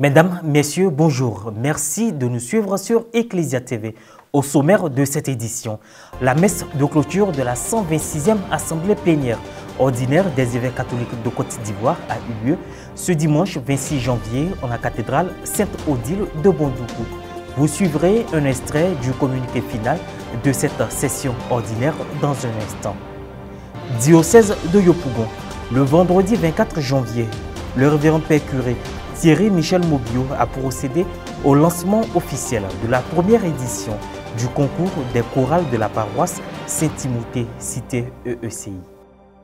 Mesdames, Messieurs, bonjour. Merci de nous suivre sur Ecclesia TV. Au sommaire de cette édition, la messe de clôture de la 126e Assemblée plénière ordinaire des évêques catholiques de Côte d'Ivoire a eu lieu ce dimanche 26 janvier en la cathédrale Sainte-Odile de Bondoukou. Vous suivrez un extrait du communiqué final de cette session ordinaire dans un instant. Diocèse de Yopougon, le vendredi 24 janvier, le révérend père curé Thierry Michel Mobio a procédé au lancement officiel de la première édition du concours des chorales de la paroisse Saint-Timothée, cité EECI.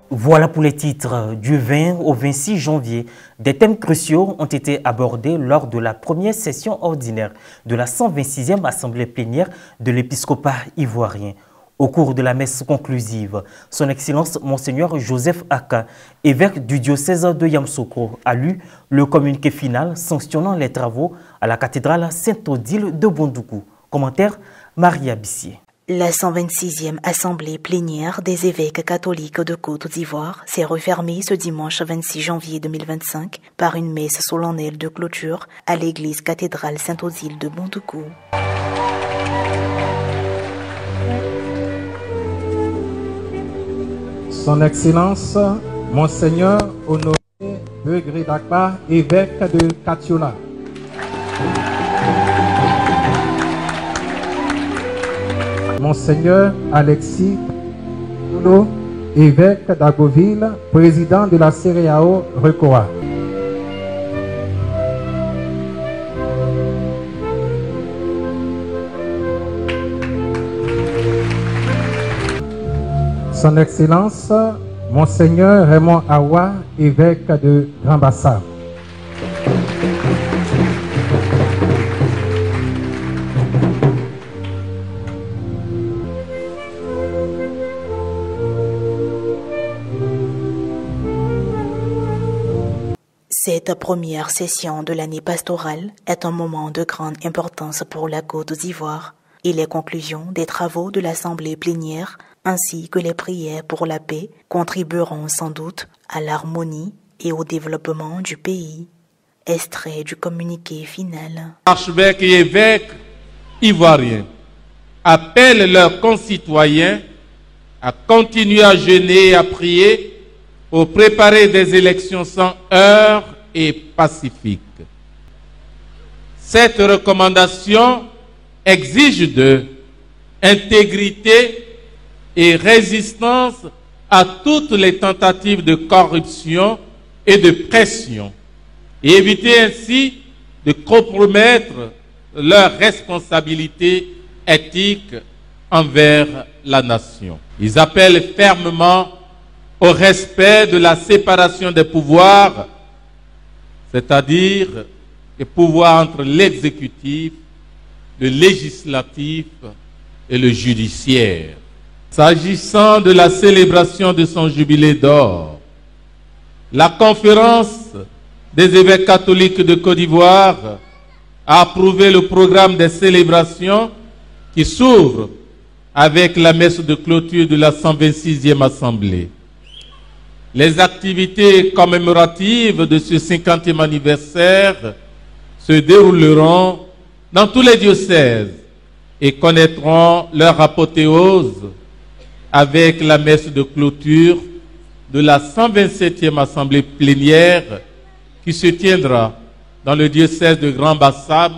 Voilà pour les titres. Du 20 au 26 janvier, des thèmes cruciaux ont été abordés lors de la première session ordinaire de la 126e Assemblée plénière de l'épiscopat ivoirien. Au cours de la messe conclusive, son Excellence Monseigneur Joseph Aka, évêque du diocèse de Yamoussoukro, a lu le communiqué final sanctionnant les travaux à la cathédrale Sainte-Odile de Bondoukou. Commentaire Maria Bissier. La 126e Assemblée plénière des évêques catholiques de Côte d'Ivoire s'est refermée ce dimanche 26 janvier 2025 par une messe solennelle de clôture à l'église cathédrale Sainte-Odile de Bondoukou. Son Excellence, Monseigneur Honoré Begré Dakba, évêque de Katiola. Monseigneur Alexis Toulo, évêque d'Agoville, président de la CEREAO Recoa. Son Excellence, Monseigneur Raymond Awa, évêque de Grand Bassam. Cette première session de l'année pastorale est un moment de grande importance pour la Côte d'Ivoire et les conclusions des travaux de l'Assemblée plénière ainsi que les prières pour la paix contribueront sans doute à l'harmonie et au développement du pays. Extrait du communiqué final. Archevêques et évêques ivoiriens appellent leurs concitoyens à continuer à jeûner et à prier pour préparer des élections sans heurts et pacifiques. Cette recommandation exige d'eux intégrité et résistance à toutes les tentatives de corruption et de pression, et éviter ainsi de compromettre leurs responsabilités éthiques envers la nation. Ils appellent fermement au respect de la séparation des pouvoirs, c'est-à-dire les pouvoirs entre l'exécutif, le législatif et le judiciaire. S'agissant de la célébration de son jubilé d'or, la conférence des évêques catholiques de Côte d'Ivoire a approuvé le programme des célébrations qui s'ouvre avec la messe de clôture de la 126e Assemblée. Les activités commémoratives de ce 50e anniversaire se dérouleront dans tous les diocèses et connaîtront leur apothéose avec la messe de clôture de la 127e Assemblée plénière qui se tiendra dans le diocèse de Grand Bassam,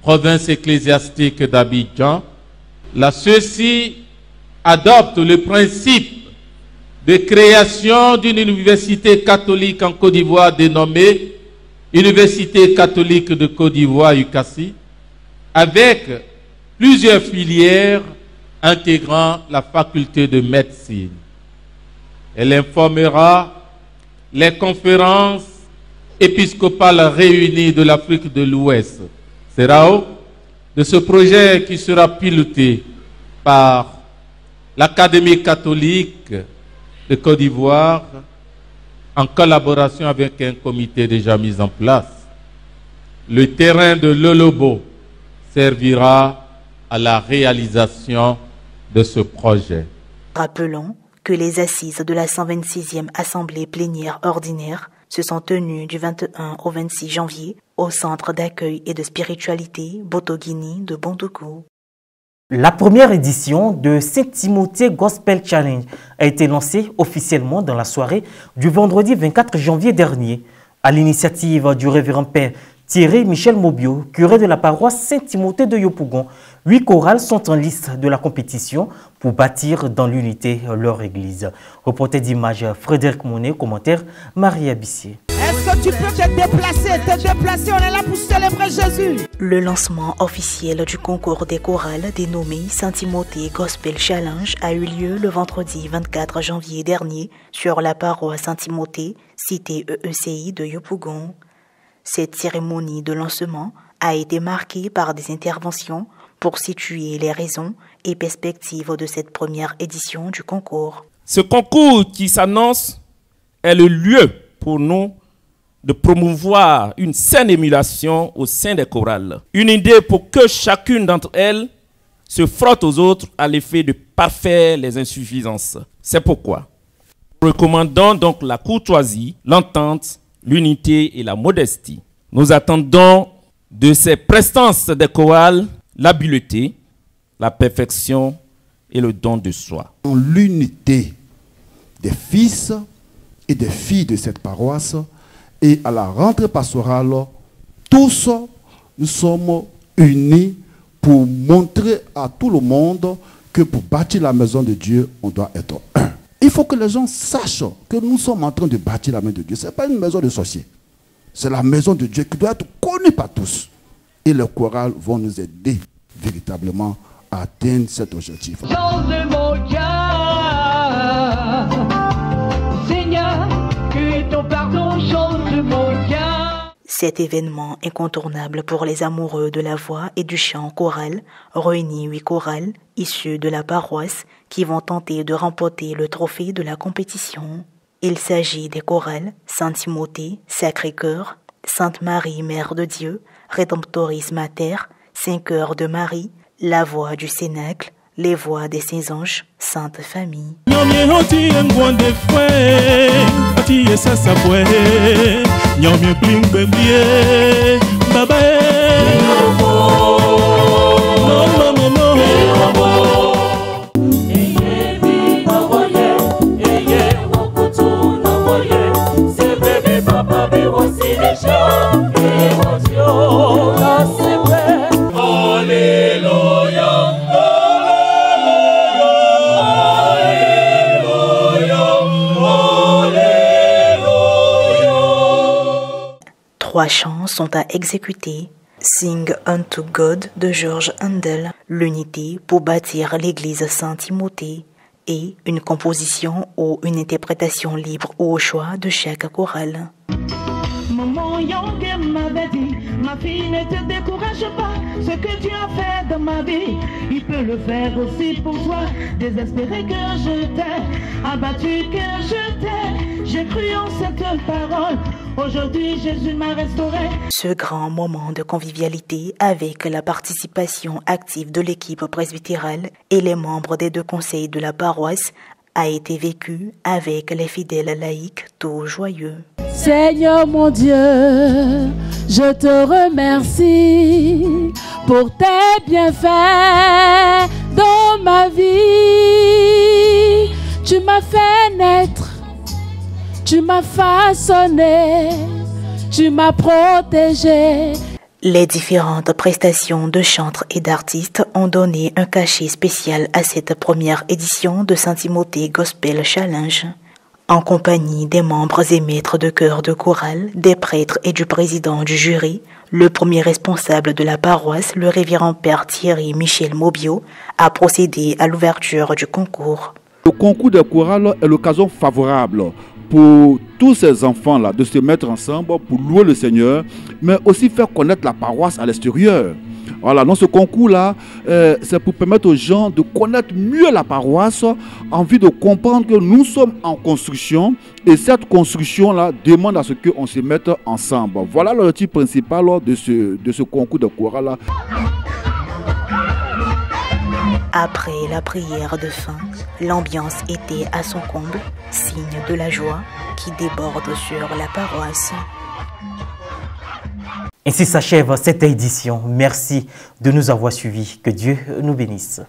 province ecclésiastique d'Abidjan. Là, ceux-ci adoptent le principe de création d'une université catholique en Côte d'Ivoire dénommée Université catholique de Côte d'Ivoire, UCASI, avec plusieurs filières intégrant la faculté de médecine. Elle informera les conférences épiscopales réunies de l'Afrique de l'Ouest, CERAO, de ce projet qui sera piloté par l'Académie catholique de Côte d'Ivoire en collaboration avec un comité déjà mis en place. Le terrain de Lolobo servira à la réalisation de ce projet. Rappelons que les assises de la 126e Assemblée plénière ordinaire se sont tenues du 21 au 26 janvier au centre d'accueil et de spiritualité Botogini de Bondougou. La première édition de Saint-Timothée Gospel Challenge a été lancée officiellement dans la soirée du vendredi 24 janvier dernier. À l'initiative du révérend père Thierry Michel Mobio, curé de la paroisse Saint-Timothée de Yopougon, 8 chorales sont en liste de la compétition pour bâtir dans l'unité leur église. Reporter d'image Frédéric Monet, commentaire Marie Bissier. Est-ce que tu peux te déplacer, on est là pour célébrer Jésus. Le lancement officiel du concours des chorales dénommé Saint-Timothée Gospel Challenge a eu lieu le vendredi 24 janvier dernier sur la paroisse Saint-Timothée, cité EECI de Yopougon. Cette cérémonie de lancement a été marquée par des interventions pour situer les raisons et perspectives de cette première édition du concours. Ce concours qui s'annonce est le lieu pour nous de promouvoir une saine émulation au sein des chorales. Une idée pour que chacune d'entre elles se frotte aux autres à l'effet de parfaire les insuffisances. C'est pourquoi nous recommandons donc la courtoisie, l'entente, l'unité et la modestie. Nous attendons de ces prestances des chorales l'habileté, la perfection et le don de soi. L'unité des fils et des filles de cette paroisse, et à la rentrée pastorale, tous nous sommes unis pour montrer à tout le monde que pour bâtir la maison de Dieu, on doit être un. Il faut que les gens sachent que nous sommes en train de bâtir la maison de Dieu. Ce n'est pas une maison de sorciers. C'est la maison de Dieu qui doit être connue par tous. Et les chorales vont nous aider véritablement à atteindre cet objectif. Cet événement incontournable pour les amoureux de la voix et du chant choral réunit 8 chorales issues de la paroisse qui vont tenter de remporter le trophée de la compétition. Il s'agit des chorales Saint-Timothée, Sacré-Cœur, Sainte-Marie, Mère de Dieu, Rédemptoris Mater, Saint-Cœur de Marie, La Voix du Cénacle, Les Voix des Saints-Anges, Sainte Famille. Trois chants sont à exécuter. Sing unto God de George Handel, l'unité pour bâtir l'église Saint-Timothée, et une composition ou une interprétation libre ou au choix de chaque chorale. Maman Young m'avait dit, ma fille, ne te décourage pas, ce que tu as fait dans ma vie, il peut le faire aussi pour toi. Désespéré que je t'ai, abattu que je t'ai, j'ai cru en cette parole, aujourd'hui Jésus m'a restauré. Ce grand moment de convivialité avec la participation active de l'équipe presbytérale et les membres des 2 conseils de la paroisse a été vécu avec les fidèles laïcs tout joyeux. Seigneur mon Dieu, je te remercie pour tes bienfaits dans ma vie. Tu m'as fait naître, tu m'as façonné, tu m'as protégé. Les différentes prestations de chantres et d'artistes ont donné un cachet spécial à cette première édition de Saint-Timothée Gospel Challenge. En compagnie des membres et maîtres de chœur de chorale, des prêtres et du président du jury, le premier responsable de la paroisse, le révérend père Thierry Michel Mobio, a procédé à l'ouverture du concours. Le concours des chorales est l'occasion favorable pour tous ces enfants-là de se mettre ensemble pour louer le Seigneur, mais aussi faire connaître la paroisse à l'extérieur. Voilà, dans ce concours-là, c'est pour permettre aux gens de connaître mieux la paroisse, en vue de comprendre que nous sommes en construction, et cette construction-là demande à ce qu'on se mette ensemble. Voilà l'objectif principal de ce concours de chorale-là. Après la prière de fin, l'ambiance était à son comble, signe de la joie, qui déborde sur la paroisse. Ainsi s'achève cette édition. Merci de nous avoir suivis. Que Dieu nous bénisse.